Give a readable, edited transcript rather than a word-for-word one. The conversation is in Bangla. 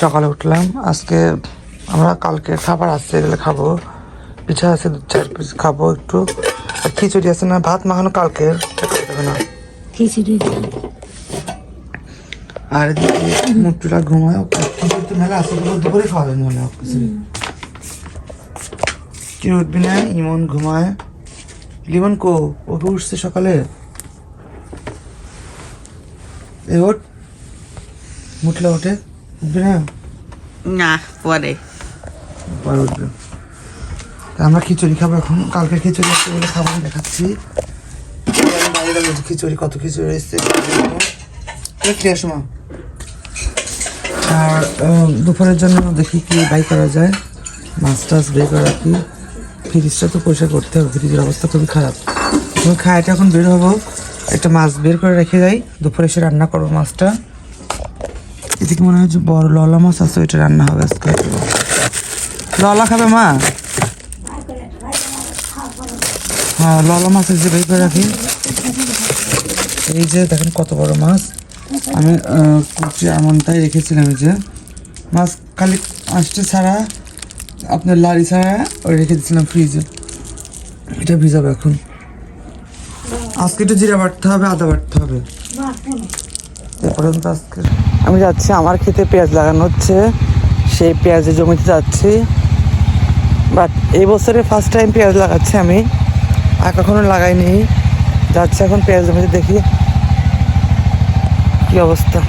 সকালে উঠলাম। আজকে আমরা কালকে খাবার আসছে, এগুলো খাবো। পিঠা আছে 2-4 পিস খাবো একটু। আর খিচুড়ি আছে না, ভাত মাখানো কালকের, দেবে না খিচুড়ি। আর এদিকে মুটুরা ঘুমায়, খিচুড়ি মেলা আছে, দুপুরে খাওয়া যাবে মনে হয়। কি উঠবি না? ইমন ঘুমায়। লিমন কো? ওকে উঠছে সকালে। এই ওঠ, মুটলা ওঠে, উঠবি না? না, পরে পরে উঠবে। আমরা খিচুড়ি খাবো এখন, কালকে খিচুড়ি আসছে বলে খাবো, দেখাচ্ছি। খিচুড়ি, কত খিচুড়ি এসছে ফিরে আসো মা। আর দুপুরের জন্য দেখি কি বাই করা যায়, মাছ টাছ বের করা রাখি। ফ্রিজটা তো পরিষ্কার করতে হবে, ফ্রিজের অবস্থা খুবই খারাপ। তুমি খাইটা এখন বের হবো, একটা মাছ বের করে রেখে যাই, দুপুরে এসে রান্না করবো মাছটা। এদিকে মনে হয় যে বড় ললা মাছ আছে, ওইটা রান্না হবে আজকে। ললা খাবে মা? হ্যাঁ, ললা মাছ যে বের করে রাখি। এই যে দেখেন কত বড় মাছ, আমি কুচি এমনটাই রেখেছিলাম। এই যে মাছ খালি আসতে ছাড়া, আপনার লাড়ি ছাড়া ওই রেখে দিয়েছিলাম ফ্রিজে। এটা ভিজাবো এখন। আজকে একটু জিরা বাটতে হবে, আদা বাটতে হবে। এ পর্যন্ত আজকে আমি যাচ্ছি, আমার খেতে পেঁয়াজ লাগানো হচ্ছে, সেই পেঁয়াজের জমিতে যাচ্ছি। বাট এই বছরে ফার্স্ট টাইম পেঁয়াজ লাগাচ্ছি আমি, আর কখনো লাগাইনি। যাচ্ছে এখন পেঁয়াজ জমিতে, দেখি কি অবস্থা।